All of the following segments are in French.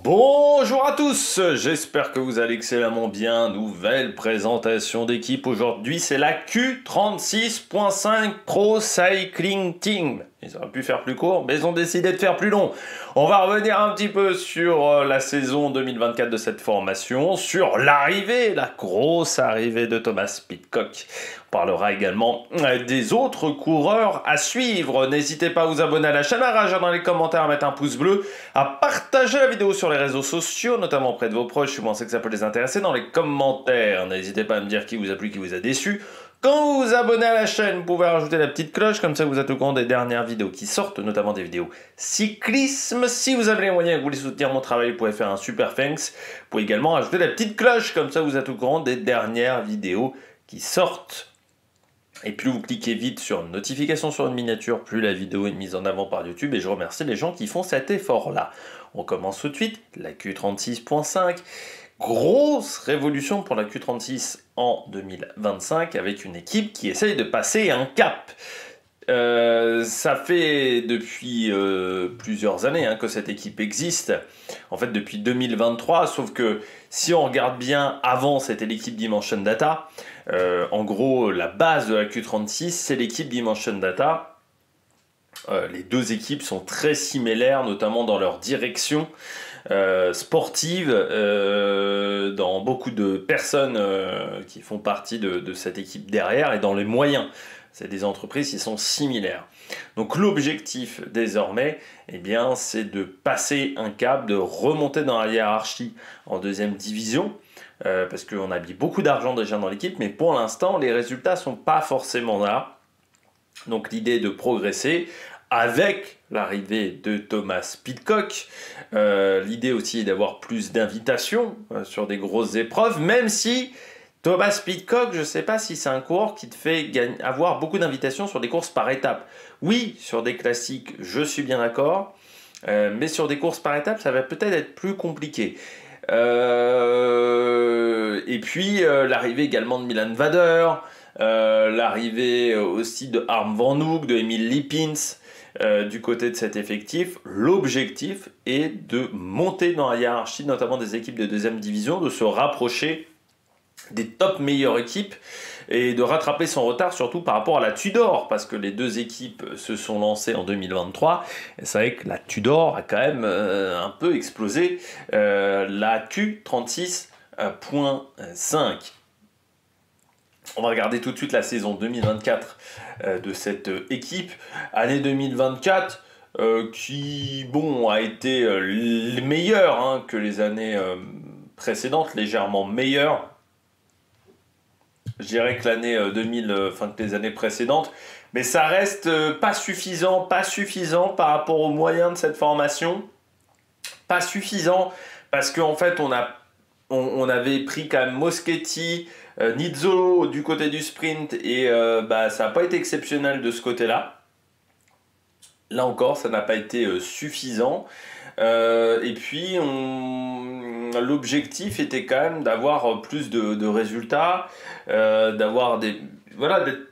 Bonjour à tous, j'espère que vous allez excellemment bien. Nouvelle présentation d'équipe aujourd'hui, c'est la Q36.5 Pro Cycling Team. Ils auraient pu faire plus court, mais ils ont décidé de faire plus long. On va revenir un petit peu sur la saison 2024 de cette formation, sur l'arrivée, la grosse arrivée de Thomas Pidcock. On parlera également des autres coureurs à suivre. N'hésitez pas à vous abonner à la chaîne, à réagir dans les commentaires, à mettre un pouce bleu, à partager la vidéo sur les réseaux sociaux, notamment auprès de vos proches, si vous pensez que ça peut les intéresser, dans les commentaires. N'hésitez pas à me dire qui vous a plu, qui vous a déçu. Quand vous vous abonnez à la chaîne, vous pouvez rajouter la petite cloche, comme ça vous êtes au courant des dernières vidéos qui sortent, notamment des vidéos cyclisme. Si vous avez les moyens et que vous voulez soutenir mon travail, vous pouvez faire un super thanks. Vous pouvez également rajouter la petite cloche, comme ça vous êtes au courant des dernières vidéos qui sortent. Et plus vous cliquez vite sur une notification sur une miniature, plus la vidéo est mise en avant par YouTube. Et je remercie les gens qui font cet effort-là. On commence tout de suite, la Q36.5. Grosse révolution pour la Q36 en 2025 avec une équipe qui essaye de passer un cap. Ça fait depuis plusieurs années que cette équipe existe, en fait depuis 2023, sauf que si on regarde bien, avant c'était l'équipe Dimension Data, en gros la base de la Q36 c'est l'équipe Dimension Data. Les deux équipes sont très similaires, notamment dans leur direction sportive, dans beaucoup de personnes qui font partie de cette équipe derrière et dans les moyens. C'est des entreprises qui sont similaires. Donc l'objectif désormais, eh bien, c'est de passer un cap, de remonter dans la hiérarchie en deuxième division, parce qu'on a mis beaucoup d'argent déjà dans l'équipe, mais pour l'instant, les résultats ne sont pas forcément là. Donc l'idée est de progresser avec l'arrivée de Thomas Pidcock. L'idée aussi est d'avoir plus d'invitations sur des grosses épreuves, même si Thomas Pidcock, je ne sais pas si c'est un coureur qui te fait avoir beaucoup d'invitations sur des courses par étapes. Oui, sur des classiques, je suis bien d'accord, mais sur des courses par étapes, ça va peut-être être plus compliqué. Et puis, l'arrivée également de Milan Vader, l'arrivée aussi de Harm Van Hoek, de Emil Lippins, du côté de cet effectif. L'objectif est de monter dans la hiérarchie, notamment des équipes de deuxième division, de se rapprocher des top meilleures équipes et de rattraper son retard surtout par rapport à la Tudor, parce que les deux équipes se sont lancées en 2023 et c'est vrai que la Tudor a quand même un peu explosé, la Q36.5. On va regarder tout de suite la saison 2024 de cette équipe, année 2024 qui bon a été meilleure que les années précédentes, légèrement meilleure. Je dirais que l'année 2000, que les années précédentes, mais ça reste pas suffisant par rapport aux moyens de cette formation, pas suffisant parce qu'en fait on avait pris quand même Moschetti, Nizzolo du côté du sprint et ça n'a pas été exceptionnel de ce côté-là. Là encore, ça n'a pas été suffisant. Et puis, l'objectif était quand même d'avoir plus de résultats, d'avoir d'être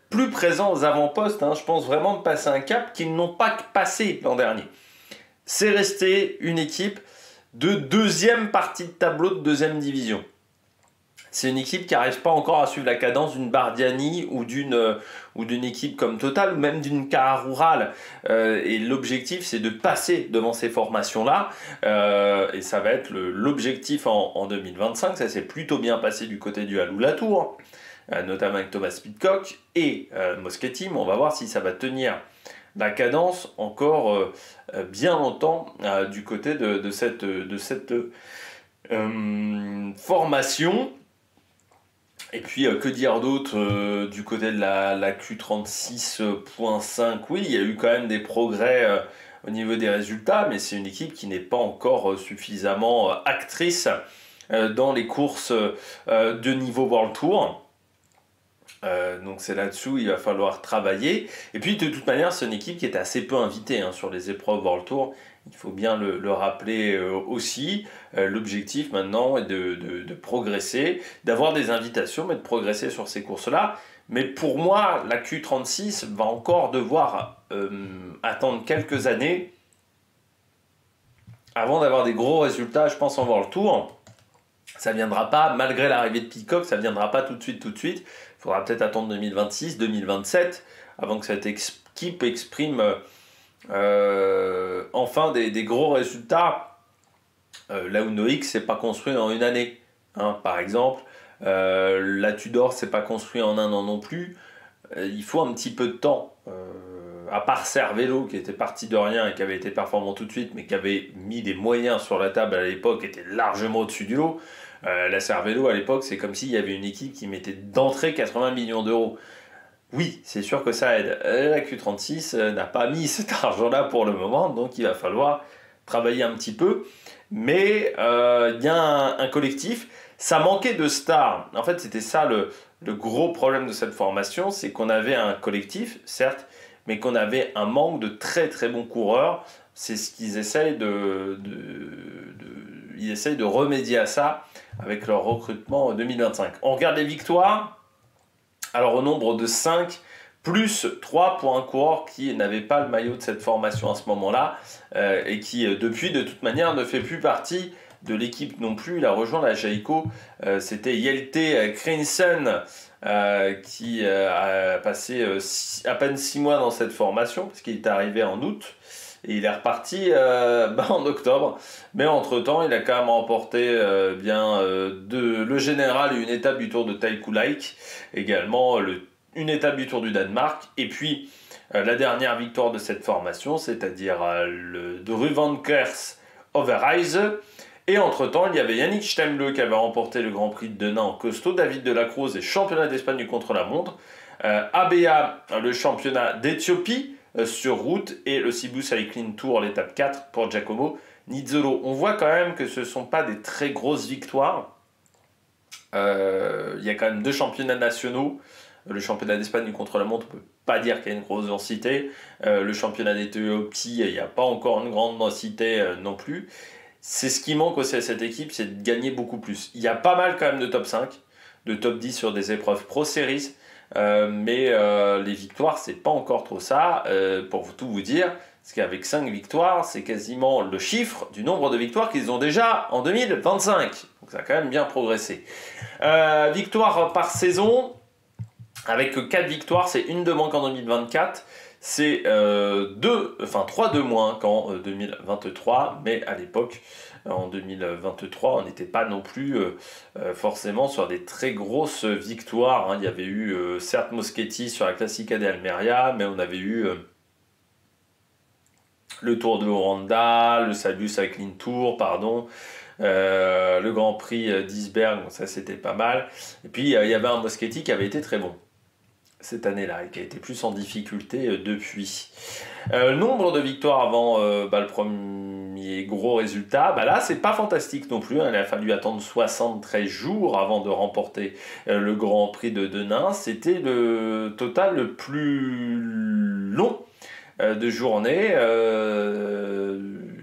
plus présents aux avant-postes. Je pense vraiment de passer un cap qu'ils n'ont pas passé l'an dernier. C'est resté une équipe de deuxième partie de tableau de deuxième division. C'est une équipe qui n'arrive pas encore à suivre la cadence d'une Bardiani ou d'une équipe comme Total ou même d'une Cara Rural. Et l'objectif, c'est de passer devant ces formations-là. Et ça va être l'objectif en 2025. Ça s'est plutôt bien passé du côté du Alou Latour, notamment avec Thomas Pidcock et Moschetti. Mais on va voir si ça va tenir la cadence encore bien longtemps du côté de cette formation. Et puis, que dire d'autre du côté de la Q36.5? Oui, il y a eu quand même des progrès au niveau des résultats, mais c'est une équipe qui n'est pas encore suffisamment actrice dans les courses de niveau World Tour. Donc c'est là-dessus il va falloir travailler. Et puis de toute manière, c'est une équipe qui est assez peu invitée sur les épreuves World Tour. Il faut bien le rappeler aussi. L'objectif maintenant est de progresser, d'avoir des invitations, mais de progresser sur ces courses-là. Mais pour moi, la Q36 va encore devoir attendre quelques années avant d'avoir des gros résultats, je pense, en World Tour. Ça viendra pas, malgré l'arrivée de Peacock, ça viendra pas tout de suite. Il faudra peut-être attendre 2026, 2027, avant que cette équipe exprime enfin des gros résultats. Là où Noix s'est pas construit en une année, hein, par exemple. La Tudor s'est pas construit en un an non plus. Il faut un petit peu de temps. À part Cervélo qui était parti de rien et qui avait été performant tout de suite, mais qui avait mis des moyens sur la table à l'époque, était largement au-dessus du lot. La Cervélo à l'époque, c'est comme s'il y avait une équipe qui mettait d'entrée 80 millions d'euros. Oui, c'est sûr que ça aide. La Q36 n'a pas mis cet argent-là pour le moment, donc il va falloir travailler un petit peu. Mais il y a un collectif. Ça manquait de stars. En fait, c'était ça le gros problème de cette formation, c'est qu'on avait un collectif, certes, mais qu'on avait un manque de très très bons coureurs. C'est ce qu'ils essayent ils essayent de remédier à ça avec leur recrutement en 2025. On regarde les victoires. Alors au nombre de 5, plus 3 pour un coureur qui n'avait pas le maillot de cette formation à ce moment-là et qui depuis de toute manière ne fait plus partie de l'équipe non plus. Il a rejoint la Jayco. C'était Hjelte Kreensen qui a passé à peine 6 mois dans cette formation parce qu'il est arrivé en août. Et il est reparti en octobre. Mais entre-temps, il a quand même remporté le général et une étape du Tour de Tailkoulaik. Également une étape du Tour du Danemark. Et puis, la dernière victoire de cette formation, c'est-à-dire le de Ruvankers Overijse. Et entre-temps, il y avait Yannick Steinle qui avait remporté le Grand Prix de Denain en costaud. David Delacroze et championnat d'Espagne du contre-la-montre. ABA, le championnat d'Éthiopie sur route, et le Cebu Cycling Tour, l'étape 4 pour Giacomo Nizzolo. On voit quand même que ce ne sont pas des très grosses victoires. Il y a quand même 2 championnats nationaux. Le championnat d'Espagne du contre-la-montre, on ne peut pas dire qu'il y a une grosse densité. Le championnat d'Éthiopie, il n'y a pas encore une grande densité non plus. C'est ce qui manque aussi à cette équipe, c'est de gagner beaucoup plus. Il y a pas mal quand même de top 5, de top 10 sur des épreuves Pro Series. Mais les victoires, c'est pas encore trop ça. Pour tout vous dire, parce qu'avec 5 victoires, c'est quasiment le chiffre du nombre de victoires qu'ils ont déjà en 2025. Donc ça a quand même bien progressé. Victoire par saison, avec 4 victoires, c'est une de moins qu'en 2024. C'est 3 de moins qu'en 2023, mais à l'époque, en 2023, on n'était pas non plus forcément sur des très grosses victoires. Hein. Il y avait eu, certes, Moschetti sur la Classica de Almeria, mais on avait eu le Tour de Rwanda, le Cebu Cycling Tour, pardon, le Grand Prix d'Isberg, ça c'était pas mal. Et puis, il y avait un Moschetti qui avait été très bon cette année-là et qui a été plus en difficulté depuis. Nombre de victoires avant le premier gros résultat, là c'est pas fantastique non plus, hein. Il a fallu attendre 73 jours avant de remporter le Grand Prix de Denain. C'était le total le plus long de journée.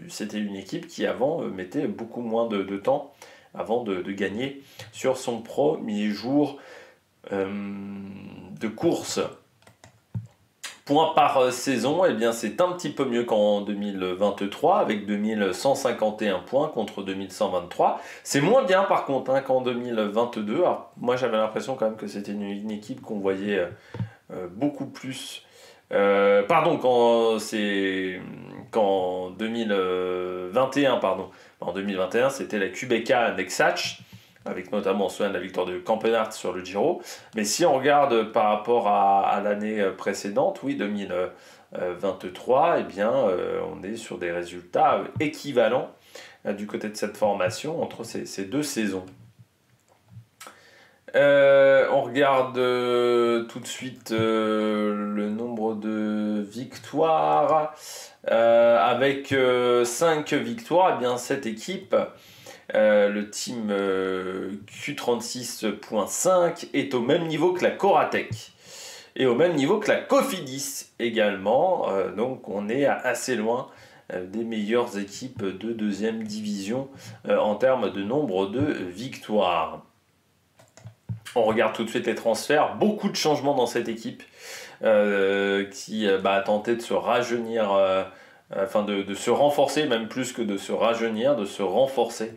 C'était une équipe qui avant mettait beaucoup moins de temps avant de gagner sur son premier jour de course. Points par saison, eh bien c'est un petit peu mieux qu'en 2023 avec 2151 points contre 2123. C'est moins bien par contre qu'en 2022. Alors, moi j'avais l'impression quand même que c'était une équipe qu'on voyait beaucoup plus. Qu'en 2021, pardon. En 2021, c'était la QBK Nexach, avec notamment on se souvient de la victoire de Campenart sur le Giro. Mais si on regarde par rapport à l'année précédente, oui, 2023, eh bien, on est sur des résultats équivalents du côté de cette formation entre ces 2 saisons. On regarde tout de suite le nombre de victoires. Avec 5 victoires, eh bien, cette équipe, le team Q36.5, est au même niveau que la Coratec et au même niveau que la Cofidis également. Donc on est assez loin des meilleures équipes de 2e division en termes de nombre de victoires. On regarde tout de suite les transferts. Beaucoup de changements dans cette équipe qui a tenté de se rajeunir enfin de se renforcer, même plus que de se rajeunir, de se renforcer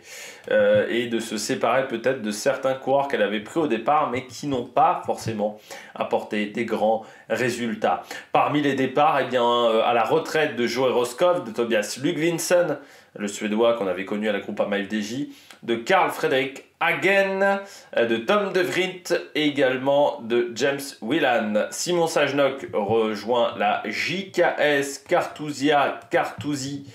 et de se séparer peut-être de certains coureurs qu'elle avait pris au départ, mais qui n'ont pas forcément apporté des grands résultats. Parmi les départs, eh bien, à la retraite de Joey Rosskopf, de Tobias Lugvinsson, le Suédois qu'on avait connu à la Groupama FDJ, de Carl Fredrik Hagen, de Tom De Vries et également de James Whelan. Simon Sajnok rejoint la JKS Kartuzia Kartuzi,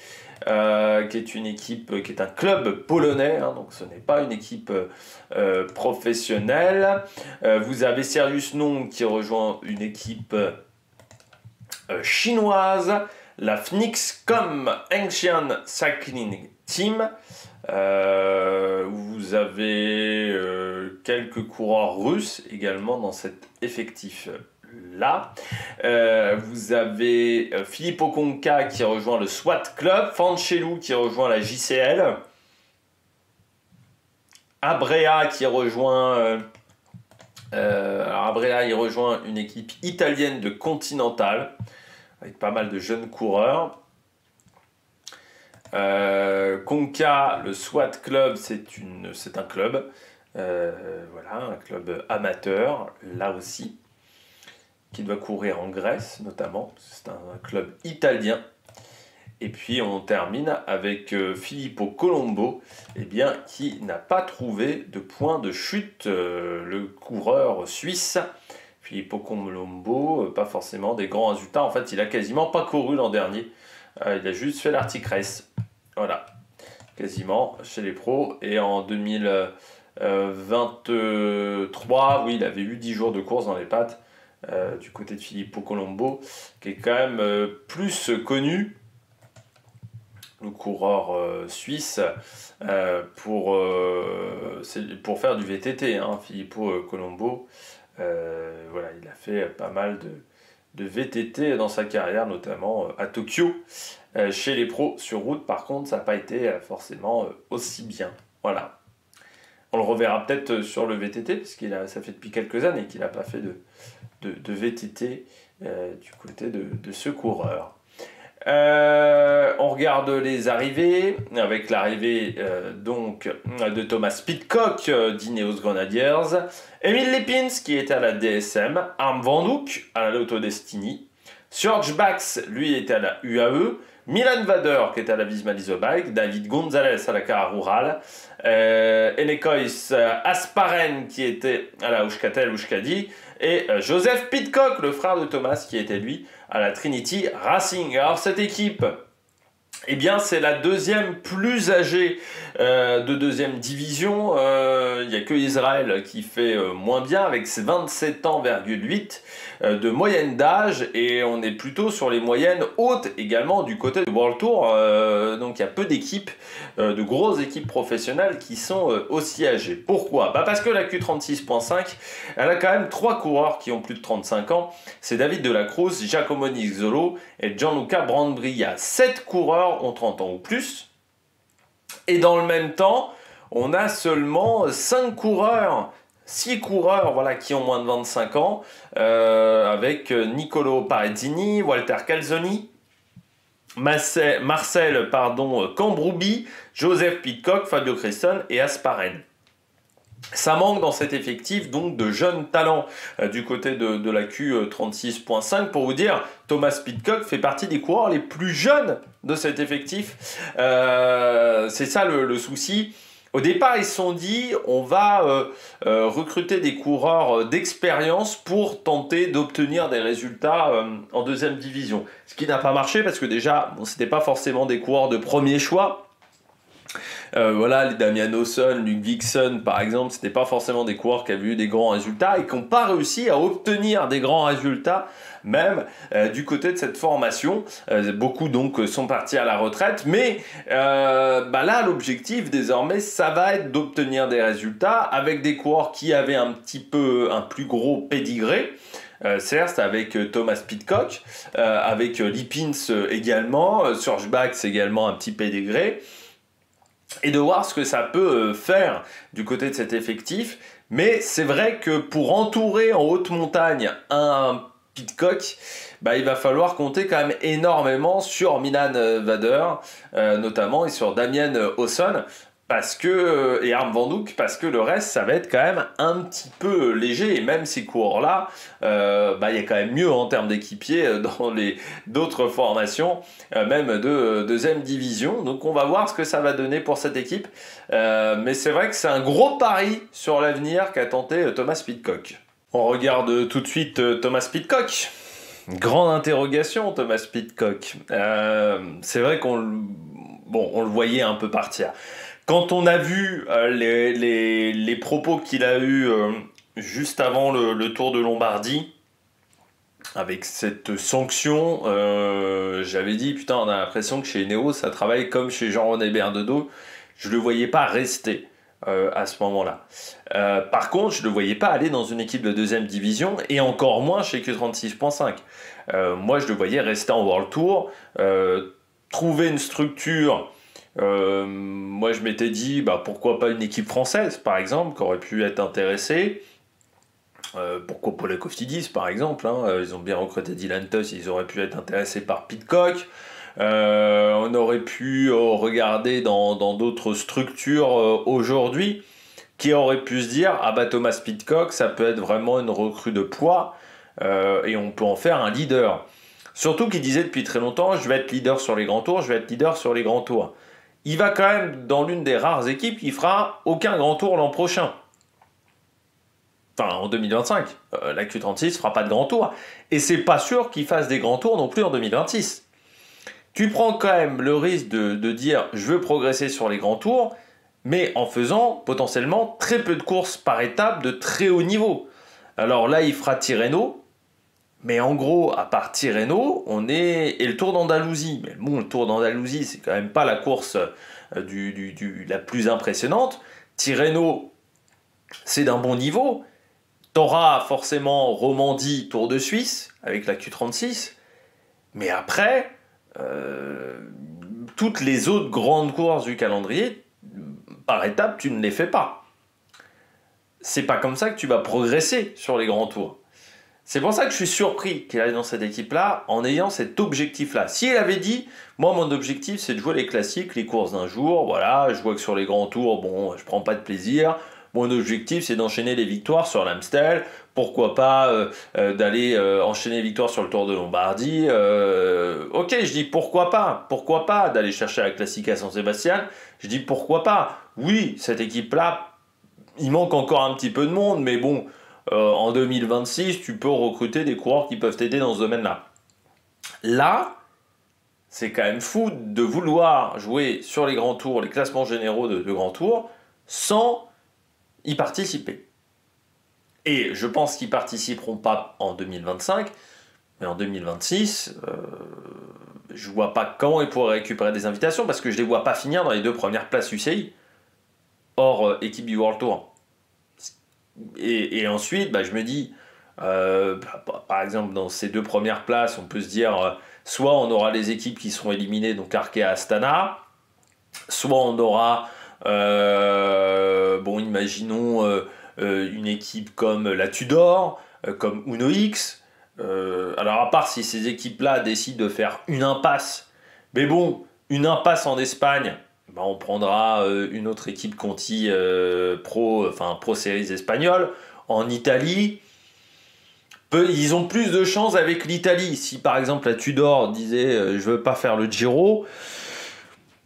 qui est une équipe, qui est un club polonais, hein, donc ce n'est pas une équipe professionnelle. Vous avez Serious Nong qui rejoint une équipe chinoise, la Phoenixcom Ancient Cycling Team. Vous avez quelques coureurs russes également dans cet effectif-là. Vous avez Filippo Conca qui rejoint le SWAT Club, Fanchelou qui rejoint la JCL, Abrea qui rejoint... alors Abrea il rejoint une équipe italienne de Continental avec pas mal de jeunes coureurs. Conca, le SWAT Club, c'est un club, voilà, un club amateur, là aussi, qui doit courir en Grèce notamment, c'est un club italien. Et puis on termine avec Filippo Colombo, eh bien, qui n'a pas trouvé de point de chute, le coureur suisse. Filippo Colombo, pas forcément des grands résultats, en fait il a quasiment pas couru l'an dernier, il a juste fait l'Arctic Race. Voilà, quasiment chez les pros. Et en 2023, oui, il avait eu 10 jours de course dans les pattes du côté de Filippo Colombo, qui est quand même plus connu, le coureur suisse, pour faire du VTT. Hein, Filippo Colombo, voilà, il a fait pas mal de VTT dans sa carrière, notamment à Tokyo. Chez les pros sur route, par contre, ça n'a pas été forcément aussi bien. Voilà. On le reverra peut-être sur le VTT, parce que ça fait depuis quelques années qu'il n'a pas fait de VTT du côté de ce coureur. On regarde les arrivées, avec l'arrivée donc de Thomas Pidcock d'Ineos Grenadiers, Emil Lipins qui était à la DSM, Harm Van Hoek à la Lotto Destiny, Serge Bax, lui, était à la UAE, Milan Vader qui était à la Visma Leasebike, David Gonzalez à la Cara Rural, Enekois Asparen qui était à la Euskadi Euskadi, et Joseph Pidcock, le frère de Thomas, qui était lui à la Trinity Racing. Alors cette équipe, eh bien c'est la deuxième plus âgée de deuxième division. Il n'y a que Israël qui fait moins bien avec ses 27 ans,8 de moyenne d'âge, et on est plutôt sur les moyennes hautes également du côté du World Tour. Donc il y a peu d'équipes, de grosses équipes professionnelles qui sont aussi âgées. Pourquoi? Parce que la Q36.5, elle a quand même 3 coureurs qui ont plus de 35 ans. C'est David de la Cruz, Giacomo Nizzolo et Gianluca Brambilla. 7 coureurs ont 30 ans ou plus. Et dans le même temps, on a seulement 6 coureurs, voilà, qui ont moins de 25 ans, avec Nicolo Parezzini, Walter Calzoni, Marcel Cambroubi, Joseph Pidcock, Fabio Criston et Asparen. Ça manque dans cet effectif donc de jeunes talents du côté de la Q36.5. Pour vous dire, Thomas Pidcock fait partie des coureurs les plus jeunes de cet effectif. C'est ça le souci. Au départ, ils se sont dit, on va recruter des coureurs d'expérience pour tenter d'obtenir des résultats en deuxième division. Ce qui n'a pas marché parce que déjà, ce n'était pas forcément des coureurs de premier choix. Voilà, les Damian Olsson, Luke Dixon par exemple, c'était pas forcément des coureurs qui avaient eu des grands résultats et qui n'ont pas réussi à obtenir des grands résultats même du côté de cette formation. Beaucoup donc sont partis à la retraite, mais là l'objectif désormais ça va être d'obtenir des résultats avec des coureurs qui avaient un plus gros pédigré. Certes avec Thomas Pidcock, avec Lipins également, Serge Bax également un petit pédigré, et de voir ce que ça peut faire du côté de cet effectif. Mais c'est vrai que pour entourer en haute montagne un Pidcock, il va falloir compter quand même énormément sur Milan Vader, notamment, et sur Damien Hawson, et Harm Van Doek, parce que le reste, ça va être quand même un petit peu léger, et même ces coureurs-là, il y a quand même mieux en termes d'équipiers dans d'autres formations, même de deuxième division, donc on va voir ce que ça va donner pour cette équipe, mais c'est vrai que c'est un gros pari sur l'avenir qu'a tenté Thomas Pidcock. On regarde tout de suite Thomas Pidcock. Grande interrogation, Thomas Pidcock. C'est vrai qu'on le voyait un peu partir. Quand on a vu les propos qu'il a eus juste avant le Tour de Lombardie, avec cette sanction, j'avais dit, putain, on a l'impression que chez Ineos, ça travaille comme chez Jean-René Berdedo. Je ne le voyais pas rester. À ce moment-là. Par contre, je ne le voyais pas aller dans une équipe de deuxième division et encore moins chez Q36.5. Moi, je le voyais rester en World Tour, trouver une structure. Moi, je m'étais dit, pourquoi pas une équipe française, par exemple, qui aurait pu être intéressée. Pourquoi Paul Cofidis, par exemple, hein, ils ont bien recruté Dylan Tuss, ils auraient pu être intéressés par Pidcock. On aurait pu regarder dans d'autres structures aujourd'hui qui auraient pu se dire Thomas Pidcock, ça peut être vraiment une recrue de poids et on peut en faire un leader. Surtout qu'il disait depuis très longtemps je vais être leader sur les grands tours, je vais être leader sur les grands tours. Il va quand même dans l'une des rares équipes qui fera aucun grand tour l'an prochain. Enfin, en 2025, la Q36 fera pas de grand tour. Et c'est pas sûr qu'il fasse des grands tours non plus en 2026. Tu prends quand même le risque de dire je veux progresser sur les grands tours, mais en faisant potentiellement très peu de courses par étape de très haut niveau. Alors là, il fera Tirreno, mais en gros, à part Tirreno, et le Tour d'Andalousie. Mais bon, le Tour d'Andalousie, c'est quand même pas la course la plus impressionnante. Tirreno, c'est d'un bon niveau. T'auras forcément Romandie, Tour de Suisse, avec la Q36, mais après... toutes les autres grandes courses du calendrier, par étape, tu ne les fais pas. C'est pas comme ça que tu vas progresser sur les grands tours. C'est pour ça que je suis surpris qu'il aille dans cette équipe-là en ayant cet objectif-là. Si elle avait dit, moi mon objectif c'est de jouer les classiques, les courses d'un jour, voilà, je vois que sur les grands tours, bon, je prends pas de plaisir. Mon objectif c'est d'enchaîner les victoires sur l'Amstel. Pourquoi pas d'aller enchaîner les victoires sur le Tour de Lombardie. Ok, je dis pourquoi pas d'aller chercher la Classica à San Sébastien. Je dis pourquoi pas. Oui, cette équipe-là, il manque encore un petit peu de monde, mais bon, en 2026, tu peux recruter des coureurs qui peuvent t'aider dans ce domaine-là. Là, c'est quand même fou de vouloir jouer sur les grands tours, les classements généraux de grands tours, sans y participer. Et je pense qu'ils ne participeront pas en 2025, mais en 2026, je ne vois pas comment ils pourraient récupérer des invitations, parce que je ne les vois pas finir dans les 2 premières places UCI, hors équipe du World Tour. Et ensuite, je me dis, par exemple, dans ces 2 premières places, on peut se dire, soit on aura les équipes qui seront éliminées, donc Arkea Astana, soit on aura, imaginons... une équipe comme la Tudor, comme Uno X. Alors à part si ces équipes-là décident de faire une impasse, mais bon, une impasse en Espagne, on prendra une autre équipe Conti Pro Series espagnole. En Italie, ils ont plus de chance avec l'Italie. Si par exemple la Tudor disait je veux pas faire le Giro,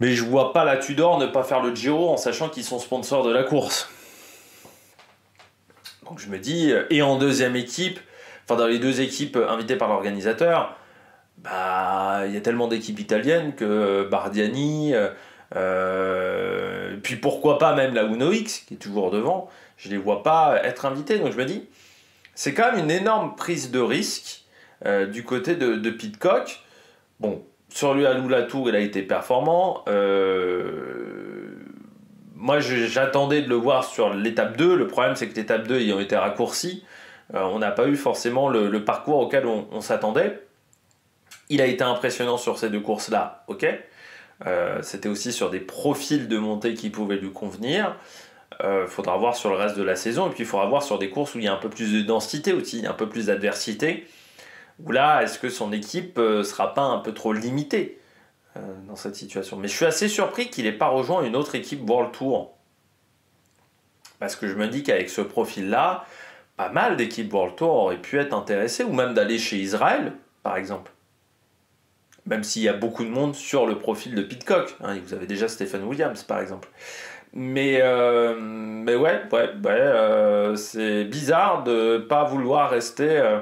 mais je vois pas la Tudor ne pas faire le Giro en sachant qu'ils sont sponsors de la course. Donc je me dis, et en deuxième équipe, dans les 2 équipes invitées par l'organisateur, il y a tellement d'équipes italiennes que Bardiani, puis pourquoi pas même la Uno X, qui est toujours devant, je ne les vois pas être invités. Donc je me dis, c'est quand même une énorme prise de risque du côté de Pidcock. Bon, sur lui à Latour, il a été performant. Moi, j'attendais de le voir sur l'étape 2. Le problème, c'est que l'étape 2 ayant été raccourcie, on n'a pas eu forcément le parcours auquel on s'attendait. Il a été impressionnant sur ces 2 courses-là, ok. C'était aussi sur des profils de montée qui pouvaient lui convenir. Faudra voir sur le reste de la saison. Et puis, il faudra voir sur des courses où il y a un peu plus de densité aussi, un peu plus d'adversité. Ou là, est-ce que son équipe sera pas un peu trop limitée dans cette situation? Mais je suis assez surpris qu'il n'ait pas rejoint une autre équipe World Tour. Parce que je me dis qu'avec ce profil-là, pas mal d'équipes World Tour auraient pu être intéressées, ou même d'aller chez Israël, par exemple. Même s'il y a beaucoup de monde sur le profil de Pidcock. Hein, vous avez déjà Stephen Williams, par exemple. Mais ouais, c'est bizarre de ne pas vouloir rester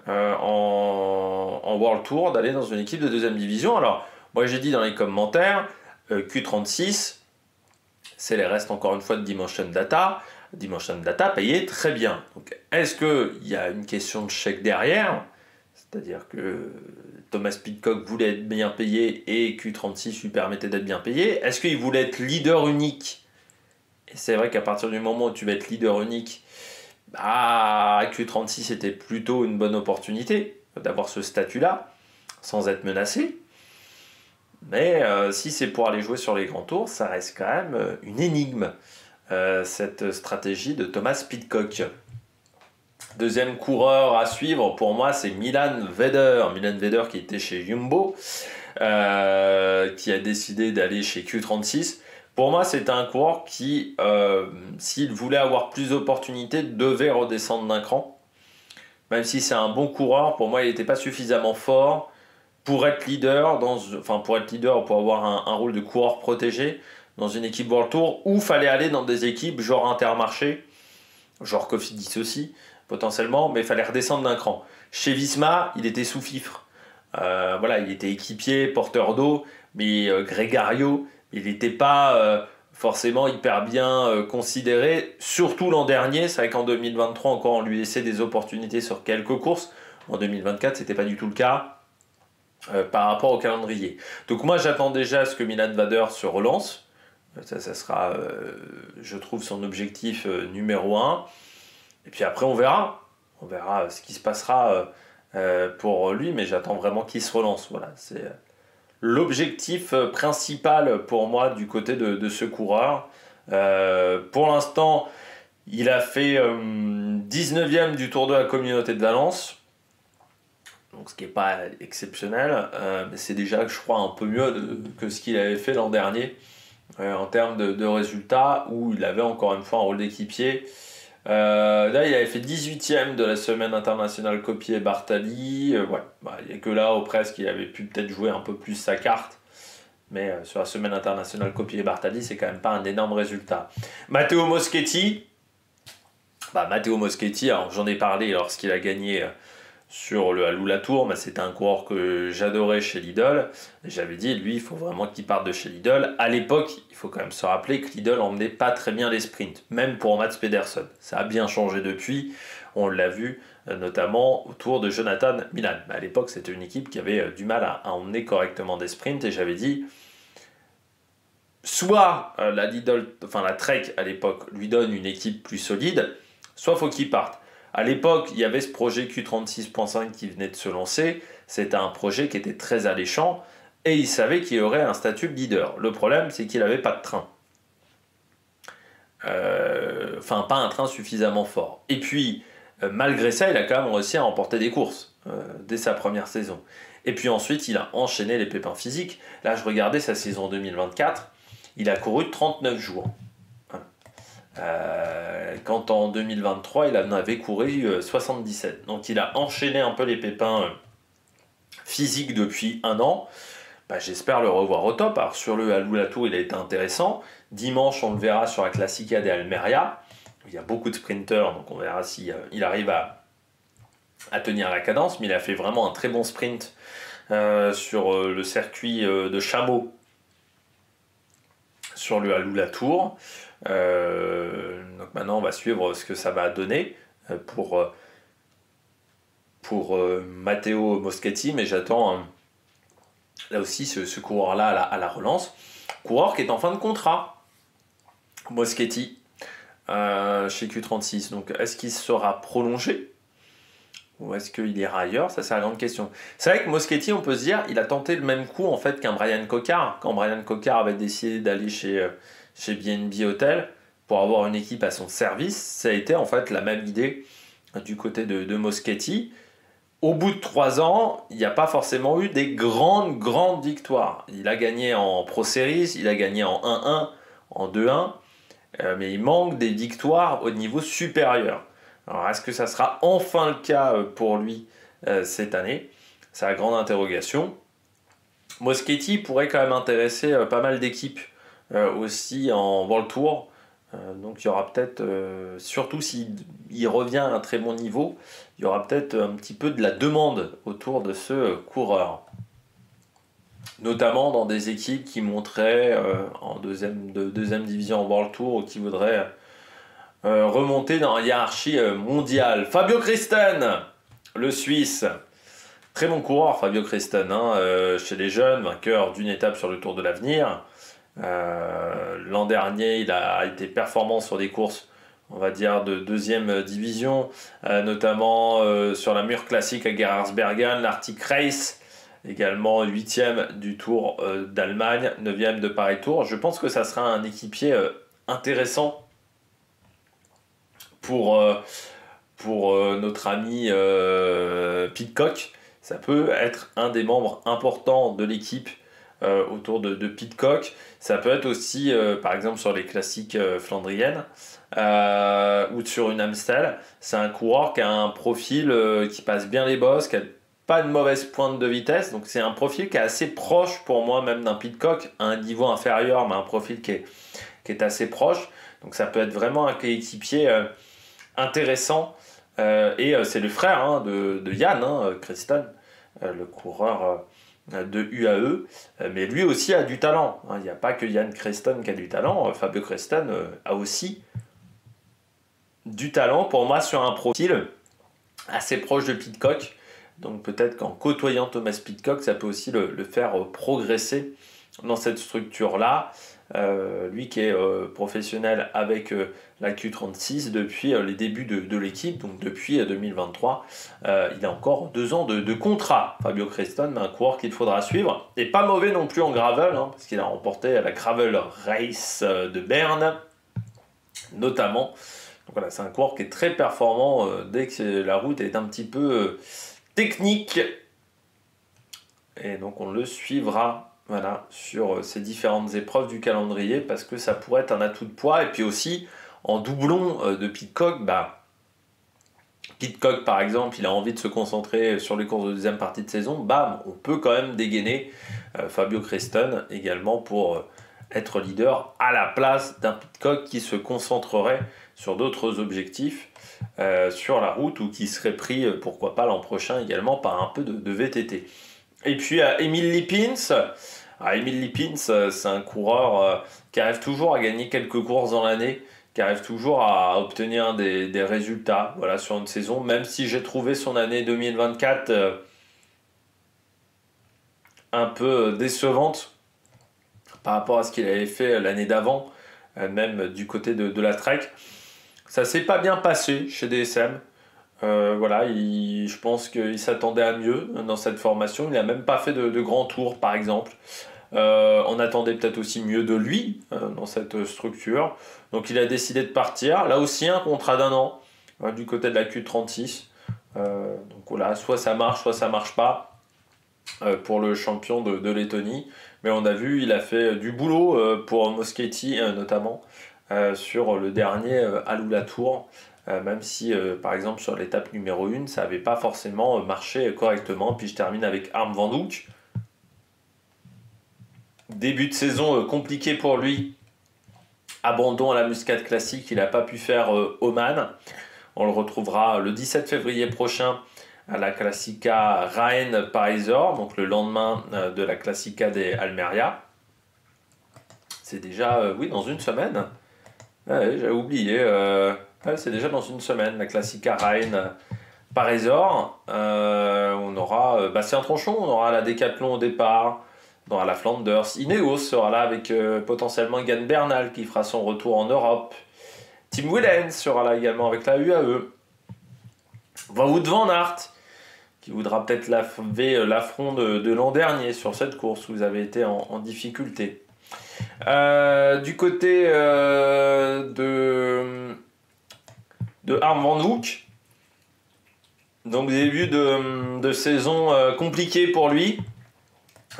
en World Tour, d'aller dans une équipe de deuxième division. Alors, moi j'ai dit dans les commentaires, Q36, c'est les restes encore une fois de Dimension Data. Dimension Data payait très bien. Donc, est-ce qu'il y a une question de chèque derrière? C'est-à-dire que Thomas Pidcock voulait être bien payé et Q36 lui permettait d'être bien payé. Est-ce qu'il voulait être leader unique? Et c'est vrai qu'à partir du moment où tu vas être leader unique, Q36 c'était plutôt une bonne opportunité d'avoir ce statut-là, sans être menacé. Mais si c'est pour aller jouer sur les grands tours, ça reste quand même une énigme, cette stratégie de Thomas Pidcock. Deuxième coureur à suivre pour moi, c'est Milan Veder. Milan Veder qui était chez Jumbo, qui a décidé d'aller chez Q36. Pour moi, c'est un coureur qui, s'il voulait avoir plus d'opportunités, devait redescendre d'un cran. Même si c'est un bon coureur, pour moi, il n'était pas suffisamment fort pour être leader, pour avoir un rôle de coureur protégé dans une équipe World Tour, où il fallait aller dans des équipes genre Intermarché, genre Cofidis aussi, potentiellement, mais il fallait redescendre d'un cran. Chez Visma, il était sous-fifre. Il était équipier, porteur d'eau, mais Grégario, il n'était pas forcément hyper bien considéré, surtout l'an dernier. C'est vrai qu'en 2023, encore, on lui laissait des opportunités sur quelques courses. En 2024, ce n'était pas du tout le cas par rapport au calendrier. Donc moi, j'attends déjà à ce que Milan Vader se relance. Ça sera, je trouve, son objectif numéro 1. Et puis après, on verra. On verra ce qui se passera pour lui, mais j'attends vraiment qu'il se relance. Voilà, c'est l'objectif principal pour moi du côté de ce coureur. Pour l'instant, il a fait 19e du Tour de la Communauté de Valence. Donc, ce qui n'est pas exceptionnel, mais c'est déjà, je crois, un peu mieux que ce qu'il avait fait l'an dernier en termes de résultats, où il avait encore une fois un rôle d'équipier. Là, il avait fait 18e de la semaine internationale Copier Bartali. Il n'y a que là, au presque, il avait pu peut-être jouer un peu plus sa carte. Mais sur la semaine internationale Copier Bartali, c'est quand même pas un énorme résultat. Matteo Moschetti. Matteo Moschetti, alors j'en ai parlé lorsqu'il a gagné sur le Alou Latour, mais c'était un coureur que j'adorais chez Lidl. J'avais dit, lui, il faut vraiment qu'il parte de chez Lidl. À l'époque, il faut quand même se rappeler que Lidl emmenait pas très bien les sprints, même pour Mats Pedersen. Ça a bien changé depuis, on l'a vu notamment autour de Jonathan Milan. Mais à l'époque, c'était une équipe qui avait du mal à emmener correctement des sprints, et j'avais dit, soit la Trek à l'époque lui donne une équipe plus solide, soit faut qu'il parte. À l'époque, il y avait ce projet Q36.5 qui venait de se lancer. C'était un projet qui était très alléchant et il savait qu'il aurait un statut de leader. Le problème, c'est qu'il n'avait pas de train. Pas un train suffisamment fort. Et puis, malgré ça, il a quand même réussi à remporter des courses dès sa première saison. Et puis ensuite, il a enchaîné les pépins physiques. Là, je regardais sa saison 2024. Il a couru 39 jours. Quand en 2023 il en avait couru 77, donc il a enchaîné un peu les pépins physiques depuis un an. J'espère le revoir au top. Alors sur le Alou Latour, il a été intéressant. Dimanche, on le verra sur la Classica de Almeria. Il y a beaucoup de sprinteurs, donc on verra s'il arrive à tenir la cadence, mais il a fait vraiment un très bon sprint sur le circuit de Chameau sur le Alou Latour. Donc maintenant on va suivre ce que ça va donner pour Matteo Moschetti, mais j'attends là aussi ce coureur-là à la relance. Coureur qui est en fin de contrat, Moschetti, chez Q36. Donc est-ce qu'il sera prolongé ou est-ce qu'il ira ailleurs? Ça, c'est la grande question. C'est vrai que Moschetti, on peut se dire, il a tenté le même coup en fait qu'un Brian Cocard. Quand Brian Cocard avait décidé d'aller chez BNB Hotel pour avoir une équipe à son service, ça a été en fait la même idée du côté de Moschetti. Au bout de 3 ans, il n'y a pas forcément eu des grandes victoires. Il a gagné en Pro Series, il a gagné en 1-1, en 2-1, mais il manque des victoires au niveau supérieur. Alors, est-ce que ça sera enfin le cas pour lui cette année? C'est la grande interrogation. Moschetti pourrait quand même intéresser pas mal d'équipes aussi en World Tour. Donc il y aura peut-être, surtout s'il revient à un très bon niveau, il y aura peut-être un petit peu de la demande autour de ce coureur. Notamment dans des équipes qui monteraient en deuxième division en World Tour ou qui voudraient remonter dans la hiérarchie mondiale. Fabio Christen, le Suisse. Très bon coureur, Fabio Christen, hein, chez les jeunes, vainqueur d'une étape sur le Tour de l'Avenir. L'an dernier, il a été performant sur des courses, on va dire, de deuxième division, notamment sur la mur classique à Gerhardsbergen, l'Arctic Race, également 8e du Tour d'Allemagne, 9e de Paris-Tour. Je pense que ça sera un équipier intéressant pour notre ami Pidcock. Ça peut être un des membres importants de l'équipe autour de Pidcock. Ça peut être aussi, par exemple, sur les classiques flandriennes ou sur une Amstel. C'est un coureur qui a un profil qui passe bien les bosses, qui a pas de mauvaise pointe de vitesse. Donc c'est un profil qui est assez proche pour moi même d'un Pidcock, à un niveau inférieur, mais un profil qui est assez proche. Donc ça peut être vraiment un coéquipier intéressant. Et c'est le frère hein, de Yann Christen, le coureur de UAE, mais lui aussi a du talent. Il n'y a pas que Yann Christen qui a du talent, Fabio Christen a aussi du talent pour moi sur un profil assez proche de Pidcock. Donc peut-être qu'en côtoyant Thomas Pidcock, ça peut aussi le faire progresser dans cette structure-là. Lui qui est professionnel avec la Q36 depuis les débuts de l'équipe, donc depuis 2023. Il a encore 2 ans de contrat, Fabio Christen, mais un coureur qu'il faudra suivre. Et pas mauvais non plus en gravel, hein, parce qu'il a remporté la Gravel Race de Berne, notamment. Donc voilà, c'est un coureur qui est très performant dès que la route est un petit peu technique. Et donc on le suivra. Voilà, sur ces différentes épreuves du calendrier, parce que ça pourrait être un atout de poids. Et puis aussi, en doublon de Pidcock, Pidcock par exemple, il a envie de se concentrer sur les courses de deuxième partie de saison, bam, on peut quand même dégainer Fabio Christen également pour être leader à la place d'un Pidcock qui se concentrerait sur d'autres objectifs sur la route ou qui serait pris, pourquoi pas l'an prochain également, par un peu de VTT. Et puis Emil Lippins. Emil Lippins, c'est un coureur qui arrive toujours à gagner quelques courses dans l'année, qui arrive toujours à obtenir des résultats voilà, sur une saison, même si j'ai trouvé son année 2024 un peu décevante par rapport à ce qu'il avait fait l'année d'avant, même du côté de la Trek. Ça s'est pas bien passé chez DSM. Voilà, je pense qu'il s'attendait à mieux dans cette formation. Il n'a même pas fait de grands tours, par exemple. On attendait peut-être aussi mieux de lui dans cette structure. Donc il a décidé de partir. Là aussi, un contrat d'1 an du côté de la Q36. Donc voilà, soit ça marche, soit ça marche pas pour le champion de Lettonie. Mais on a vu, il a fait du boulot pour Moschetti notamment sur le dernier Alula Tour. Même si, par exemple, sur l'étape numéro 1, ça n'avait pas forcément marché correctement. Puis je termine avec Harm van Hoek. Début de saison compliqué pour lui. Abandon à la Muscat Classique, il n'a pas pu faire Oman. On le retrouvera le 17 février prochain à la Classica Rennes-Parisor, donc le lendemain de la Classica des Almeria. C'est déjà, oui, dans une semaine. Ouais, j'avais oublié. Ouais, c'est déjà dans une semaine, la Classica Rennes-Parisor. On aura Bastien Tronchon, on aura la Décathlon au départ. On aura la Flanders. Ineos sera là avec potentiellement Egan Bernal qui fera son retour en Europe. Tim Wellens sera là également avec la UAE. Wout van Aert qui voudra peut-être laver l'affront de l'an dernier sur cette course où vous avez été en difficulté. Du côté de Harm van Hoek, Donc début de saison compliqué pour lui.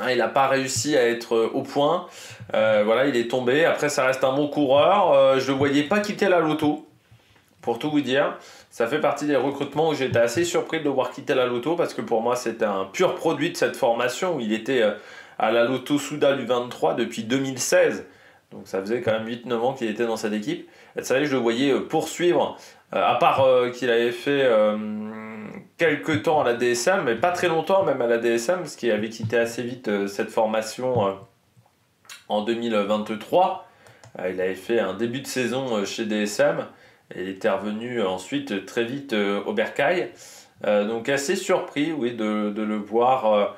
Il n'a pas réussi à être au point. Voilà, il est tombé. Après, ça reste un bon coureur. Je ne le voyais pas quitter la Loto, pour tout vous dire. Ça fait partie des recrutements où j'étais assez surpris de le voir quitter la Loto parce que pour moi, c'était un pur produit de cette formation où il était à la Loto Souda U23 depuis 2016. Donc ça faisait quand même 8-9 ans qu'il était dans cette équipe. Et c'est vrai que je le voyais poursuivre, à part qu'il avait fait quelques temps à la DSM, mais pas très longtemps même à la DSM, parce qu'il avait quitté assez vite cette formation en 2023. Il avait fait un début de saison chez DSM, et il était revenu ensuite très vite au Bercail. Donc assez surpris, oui, de le voir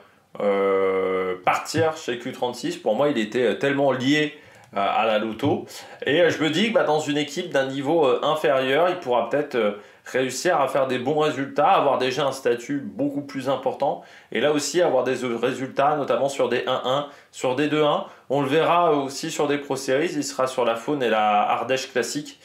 partir chez Q36. Pour moi, il était tellement lié à la Loto. Et je me dis que dans une équipe d'un niveau inférieur, il pourra peut-être réussir à faire des bons résultats, avoir déjà un statut beaucoup plus important. Et là aussi, avoir des résultats, notamment sur des 1-1, sur des 2-1. On le verra aussi sur des Pro Series. Il sera sur la Faune et la Ardèche Classique,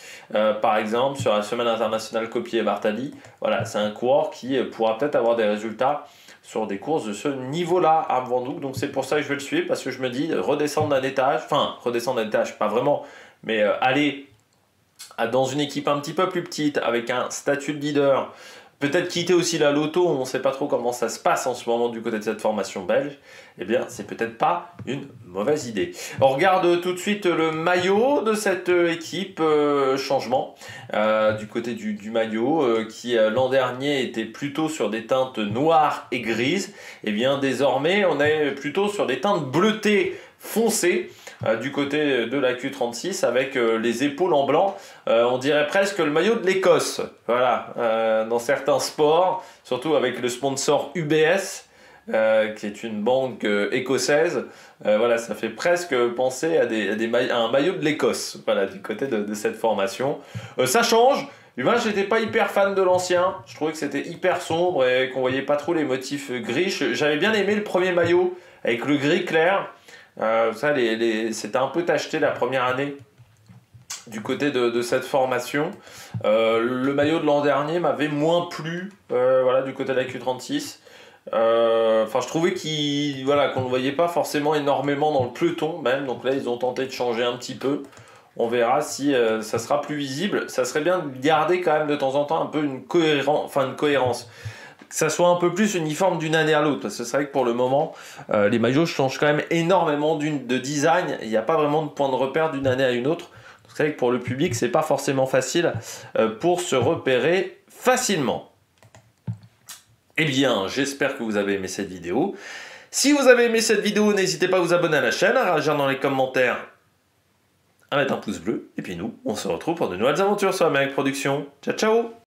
par exemple, sur la Semaine internationale Copier et Bartali. Voilà, c'est un coureur qui pourra peut-être avoir des résultats sur des courses de ce niveau-là à Vendoux. Donc c'est pour ça que je vais le suivre, parce que je me dis redescendre d'un étage, enfin redescendre d'un étage, pas vraiment, mais aller dans une équipe un petit peu plus petite, avec un statut de leader, peut-être quitter aussi la Loto, on ne sait pas trop comment ça se passe en ce moment du côté de cette formation belge, eh bien c'est peut-être pas une mauvaise idée. On regarde tout de suite le maillot de cette équipe, changement du côté du maillot qui l'an dernier était plutôt sur des teintes noires et grises, et bien désormais on est plutôt sur des teintes bleutées foncées. Du côté de la Q36 avec les épaules en blanc, on dirait presque le maillot de l'Écosse, voilà, dans certains sports, surtout avec le sponsor UBS, qui est une banque écossaise. Voilà, ça fait presque penser à un maillot de l'Écosse, voilà, du côté de cette formation. Ça change. Moi, j'étais pas hyper fan de l'ancien. Je trouvais que c'était hyper sombre et qu'on voyait pas trop les motifs gris. J'avais bien aimé le premier maillot avec le gris clair. C'était un peu tacheté la première année du côté de cette formation. Le maillot de l'an dernier m'avait moins plu, voilà, du côté de la Q36. Je trouvais qu'on ne voyait pas forcément énormément dans le peloton même. Donc là, ils ont tenté de changer un petit peu. On verra si ça sera plus visible. Ça serait bien de garder quand même de temps en temps un peu une cohérence. Que ça soit un peu plus uniforme d'une année à l'autre. Parce que c'est vrai que pour le moment, les maillots changent quand même énormément de design. Il n'y a pas vraiment de point de repère d'une année à une autre. Donc c'est vrai que pour le public, c'est pas forcément facile pour se repérer facilement. Eh bien, j'espère que vous avez aimé cette vidéo. Si vous avez aimé cette vidéo, n'hésitez pas à vous abonner à la chaîne, à réagir dans les commentaires, à mettre un pouce bleu. Et puis nous, on se retrouve pour de nouvelles aventures sur Amérique Production. Ciao, ciao!